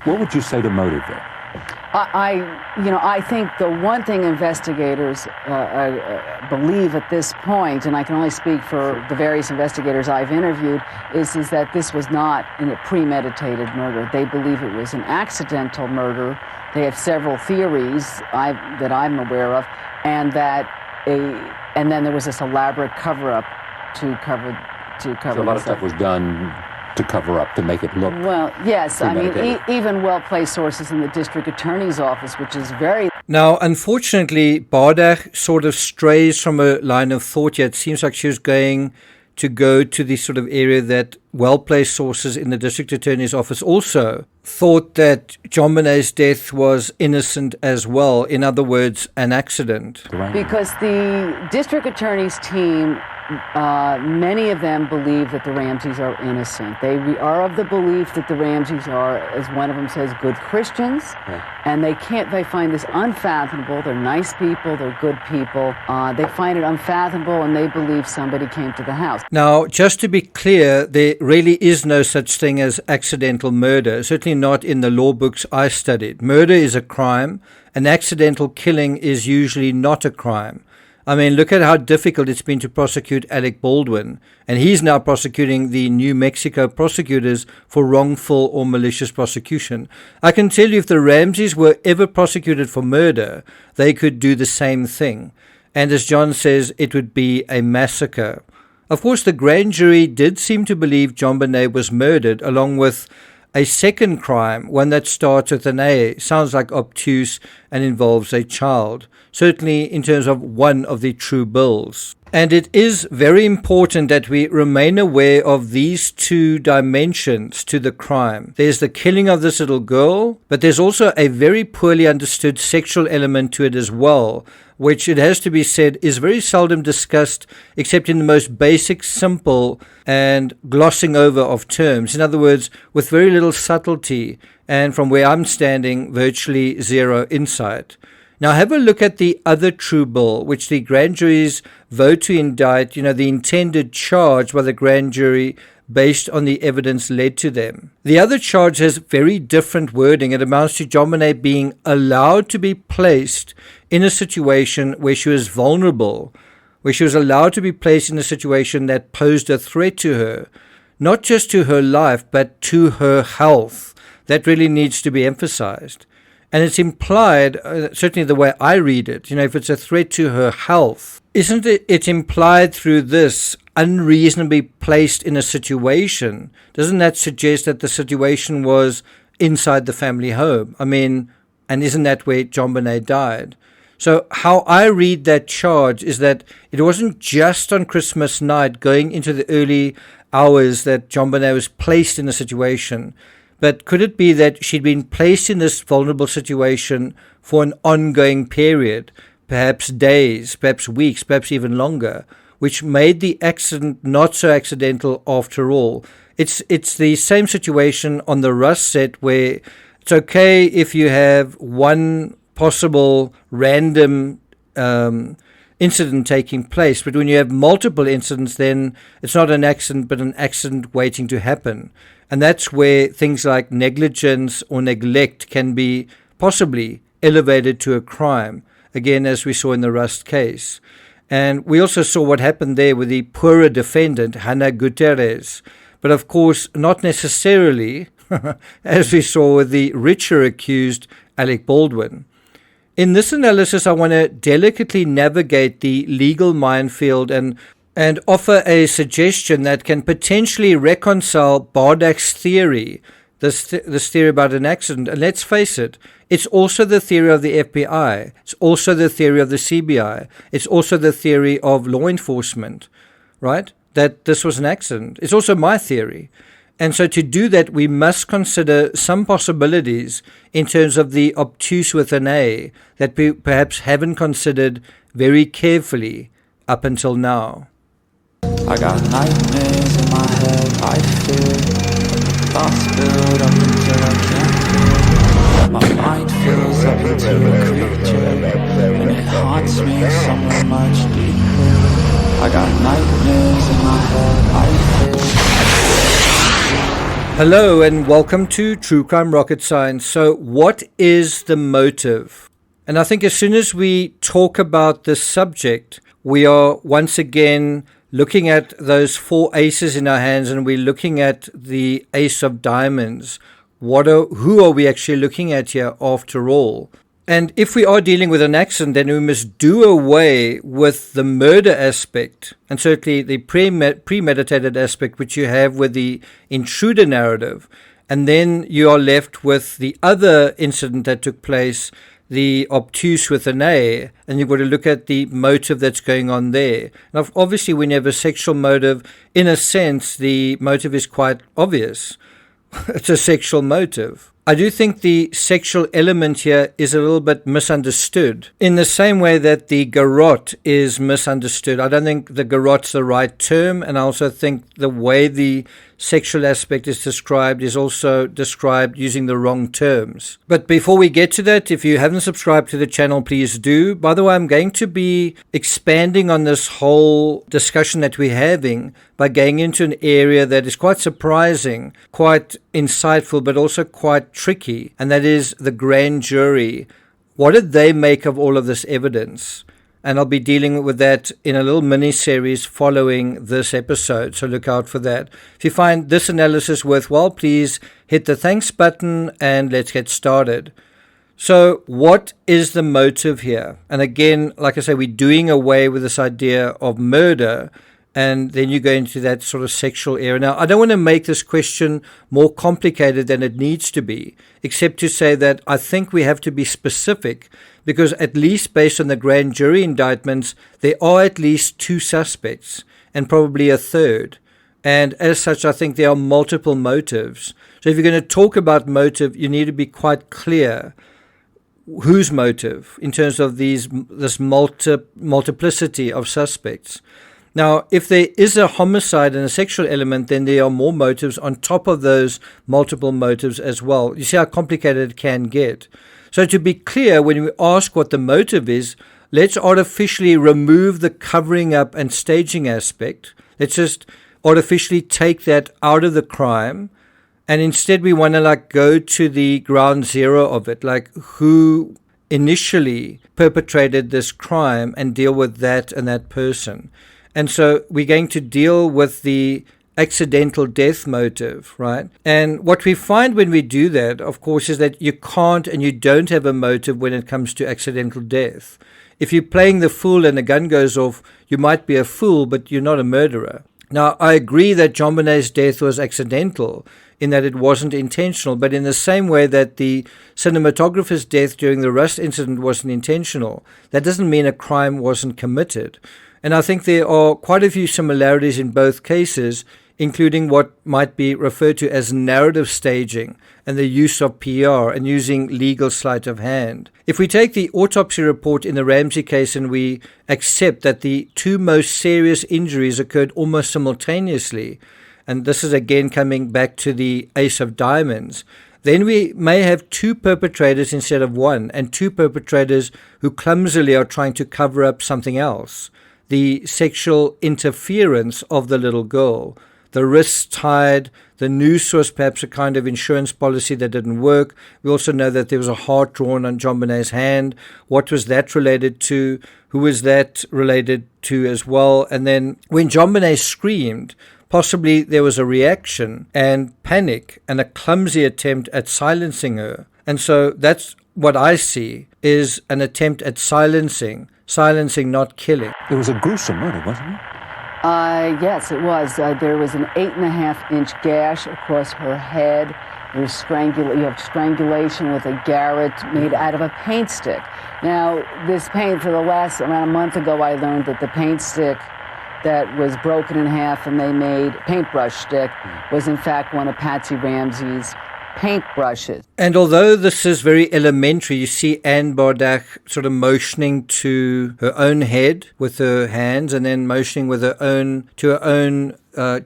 What would you say to motive there? I think the one thing investigators believe at this point, and I can only speak for the various investigators I've interviewed, is that this was not a premeditated murder. They believe it was an accidental murder. They have several theories that I'm aware of, and then there was this elaborate cover-up to cover. So a lot of stuff was done to cover up, to make it look. Well, yes. I mean, even well-placed sources in the district attorney's office, which is very... Now, unfortunately, Bardag sort of strays from a line of thought here. It seems like she was going to go to the sort of area that well-placed sources in the district attorney's office also thought that JonBenet's death was innocent as well. In other words, an accident. Because the district attorney's team, many of them believe that the Ramseys are innocent. They are of the belief that the Ramseys are, as one of them says, good Christians, and they find this unfathomable. They're nice people, they're good people. They find it unfathomable, and they believe somebody came to the house. Now, just to be clear, there really is no such thing as accidental murder, certainly not in the law books I studied. Murder is a crime. An accidental killing is usually not a crime. I mean, look at how difficult it's been to prosecute Alec Baldwin, and he's now prosecuting the New Mexico prosecutors for wrongful or malicious prosecution. I can tell you if the Ramseys were ever prosecuted for murder, they could do the same thing. And as John says, it would be a massacre. Of course, the grand jury did seem to believe JonBenet was murdered, along with a second crime, one that starts with an A, sounds like obtuse and involves a child, certainly in terms of one of the true bills. And it is very important that we remain aware of these two dimensions to the crime. There's the killing of this little girl, but there's also a very poorly understood sexual element to it as well, which, it has to be said, is very seldom discussed except in the most basic, simple, and glossing over of terms. In other words, with very little subtlety, and from where I'm standing, virtually zero insight. Now have a look at the other true bill, which the grand juries vote to indict, the intended charge by the grand jury based on the evidence led to them. The other charge has very different wording. It amounts to JonBenet being allowed to be placed in a situation where she was vulnerable, where she was allowed to be placed in a situation that posed a threat to her, not just to her life, but to her health. That really needs to be emphasized. And it's implied, certainly the way I read it, if it's a threat to her health, isn't it implied through this unreasonably placed in a situation? Doesn't that suggest that the situation was inside the family home? I mean, and isn't that where JonBenet died? So how I read that charge is that it wasn't just on Christmas night going into the early hours that JonBenet was placed in a situation. But could it be that she'd been placed in this vulnerable situation for an ongoing period, perhaps days, perhaps weeks, perhaps even longer, which made the accident not so accidental after all? It's the same situation on the Rust set, where it's okay if you have one possible random incident taking place, but when you have multiple incidents, then it's not an accident, but an accident waiting to happen. And that's where things like negligence or neglect can be possibly elevated to a crime, again, as we saw in the Rust case. And we also saw what happened there with the poorer defendant, Hannah Gutierrez. But of course, not necessarily, as we saw with the richer accused, Alec Baldwin. In this analysis, I want to delicately navigate the legal minefield and offer a suggestion that can potentially reconcile Bardag's theory, this theory about an accident. And let's face it, it's also the theory of the FBI. It's also the theory of the CBI. It's also the theory of law enforcement, right? That this was an accident. It's also my theory. And so to do that, we must consider some possibilities in terms of the obtuse with an A that we perhaps haven't considered very carefully up until now. I got nightmares in my head, I fear. Thoughts build up until I can't feel. My mind fills up into a creature, and it haunts me somewhere much deeper. I got nightmares in my head, I fear. Hello and welcome to True Crime Rocket Science. So what is the motive? And I think as soon as we talk about this subject, we are once again looking at those four aces in our hands, and we're looking at the ace of diamonds. Who are we actually looking at here after all? And if we are dealing with an accident, then we must do away with the murder aspect, and certainly the premeditated aspect which you have with the intruder narrative. And then you are left with the other incident that took place, the obtuse with an A, and you've got to look at the motive that's going on there. Now, obviously, when you have a sexual motive, in a sense, the motive is quite obvious. It's a sexual motive. I do think the sexual element here is a little bit misunderstood in the same way that the garrote is misunderstood. I don't think the garrote's the right term, and I also think the way the sexual aspect is described is also described using the wrong terms. But before we get to that, if you haven't subscribed to the channel, please do. By the way, I'm going to be expanding on this whole discussion that we're having by going into an area that is quite surprising, quite insightful, but also quite tricky, and that is the grand jury. What did they make of all of this evidence? And I'll be dealing with that in a little mini-series following this episode, so look out for that. If you find this analysis worthwhile, please hit the thanks button and let's get started. So what is the motive here? And again, like I say, we're doing away with this idea of murder, and then you go into that sort of sexual area. Now, I don't want to make this question more complicated than it needs to be, except to say that I think we have to be specific, because at least based on the grand jury indictments, there are at least two suspects and probably a third. And as such, I think there are multiple motives. So if you're going to talk about motive, you need to be quite clear whose motive in terms of this multiplicity of suspects. Now, if there is a homicide and a sexual element, then there are more motives on top of those multiple motives as well. You see how complicated it can get. So to be clear, when we ask what the motive is, let's artificially remove the covering up and staging aspect. Let's just artificially take that out of the crime. And instead we want to go to the ground zero of it, like who initially perpetrated this crime, and deal with that and that person. And so we're going to deal with the accidental death motive, right? And what we find when we do that, of course, is that you can't and you don't have a motive when it comes to accidental death. If you're playing the fool and a gun goes off, you might be a fool, but you're not a murderer. Now, I agree that JonBenet's death was accidental in that it wasn't intentional, but in the same way that the cinematographer's death during the Rust incident wasn't intentional, that doesn't mean a crime wasn't committed. And I think there are quite a few similarities in both cases, including what might be referred to as narrative staging and the use of PR and using legal sleight of hand. If we take the autopsy report in the Ramsey case and we accept that the two most serious injuries occurred almost simultaneously, and this is again coming back to the ace of diamonds, then we may have two perpetrators instead of one, and two perpetrators who clumsily are trying to cover up something else. The sexual interference of the little girl, the wrists tied, the noose was perhaps a kind of insurance policy that didn't work. We also know that there was a heart drawn on JonBenet's hand. What was that related to? Who was that related to as well? And then when JonBenet screamed, possibly there was a reaction and panic and a clumsy attempt at silencing her. And so that's what I see is an attempt at silencing, not killing. It was a gruesome murder, wasn't it? Yes, it was. There was an 8.5-inch gash across her head. You have strangulation with a garrote made out of a paint stick. Now, this paint, around a month ago, I learned that the paint stick that was broken in half and they made paintbrush stick was in fact one of Patsy Ramsey's paintbrushes. And although this is very elementary, you see Anne Bardach sort of motioning to her own head with her hands and then motioning with her own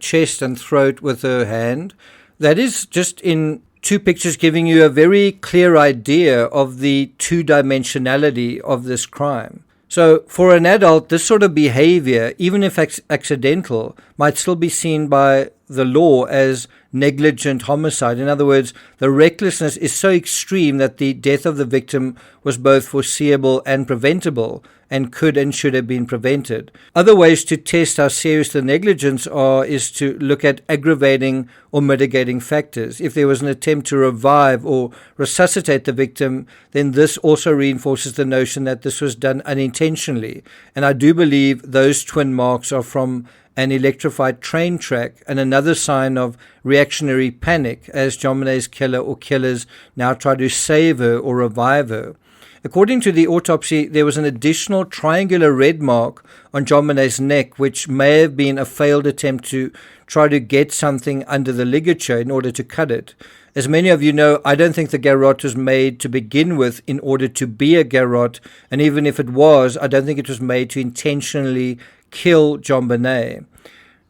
chest and throat with her hand. That is just in two pictures giving you a very clear idea of the two-dimensionality of this crime. So for an adult, this sort of behavior, even if accidental, might still be seen by the law as negligent homicide. In other words, the recklessness is so extreme that the death of the victim was both foreseeable and preventable, and could and should have been prevented. Other ways to test how serious the negligence is to look at aggravating or mitigating factors. If there was an attempt to revive or resuscitate the victim, then this also reinforces the notion that this was done unintentionally. And I do believe those twin marks are from an electrified train track, and another sign of reactionary panic as JonBenet's killer or killers now try to save her or revive her. According to the autopsy, there was an additional triangular red mark on JonBenet's neck, which may have been a failed attempt to try to get something under the ligature in order to cut it. As many of you know, I don't think the garrote was made to begin with in order to be a garrote, and even if it was, I don't think it was made to intentionally kill JonBenet.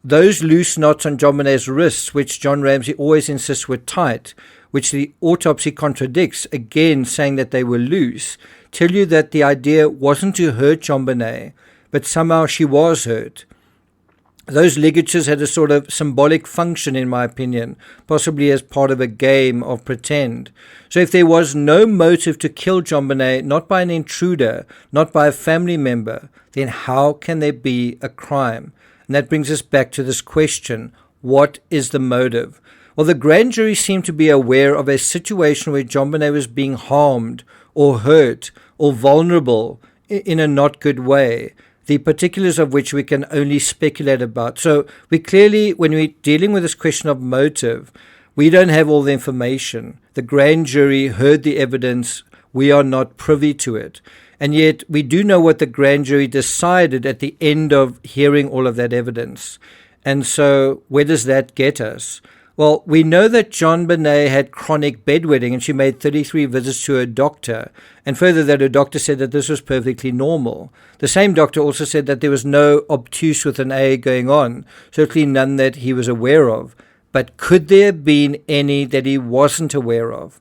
Those loose knots on JonBenet's wrists, which John Ramsey always insists were tight, which the autopsy contradicts, again saying that they were loose, tell you that the idea wasn't to hurt JonBenet, but somehow she was hurt. Those ligatures had a sort of symbolic function, in my opinion, possibly as part of a game of pretend. So if there was no motive to kill JonBenet, not by an intruder, not by a family member, then how can there be a crime? And that brings us back to this question: what is the motive? Well, the grand jury seemed to be aware of a situation where JonBenet was being harmed or hurt or vulnerable in a not good way, the particulars of which we can only speculate about. So we clearly, when we're dealing with this question of motive, we don't have all the information. The grand jury heard the evidence. We are not privy to it. And yet we do know what the grand jury decided at the end of hearing all of that evidence. And so where does that get us? Well, we know that JonBenet had chronic bedwetting, and she made 33 visits to her doctor, and further that her doctor said that this was perfectly normal. The same doctor also said that there was no obtuse with an A going on, certainly none that he was aware of. But could there have been any that he wasn't aware of?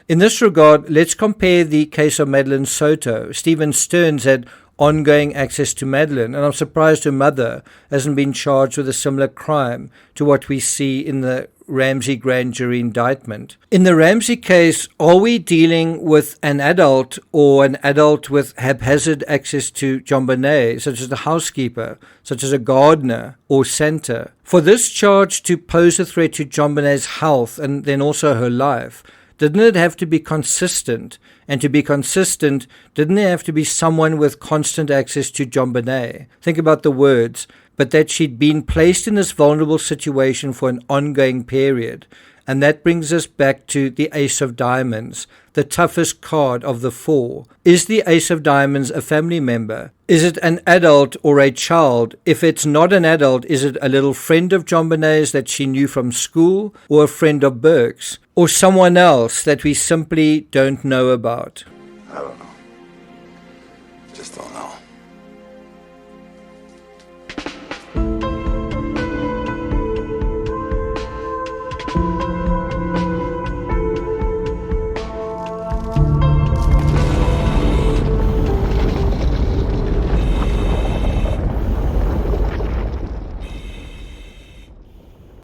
In this regard, let's compare the case of Madeleine Soto. Stephen Stearns had ongoing access to Madeleine, and I'm surprised her mother hasn't been charged with a similar crime to what we see in the Ramsey grand jury indictment. In the Ramsey case, are we dealing with an adult or an adult with haphazard access to JonBenet, such as the housekeeper, such as a gardener or Santa? For this charge to pose a threat to JonBenet's health and then also her life, didn't it have to be consistent? And to be consistent, didn't there have to be someone with constant access to JonBenet? Think about the words, but that she'd been placed in this vulnerable situation for an ongoing period. And that brings us back to the Ace of Diamonds, the toughest card of the four. Is the Ace of Diamonds a family member? Is it an adult or a child? If it's not an adult, is it a little friend of JonBenet's that she knew from school, or a friend of Burke's, or someone else that we simply don't know about? I don't know. Just don't know.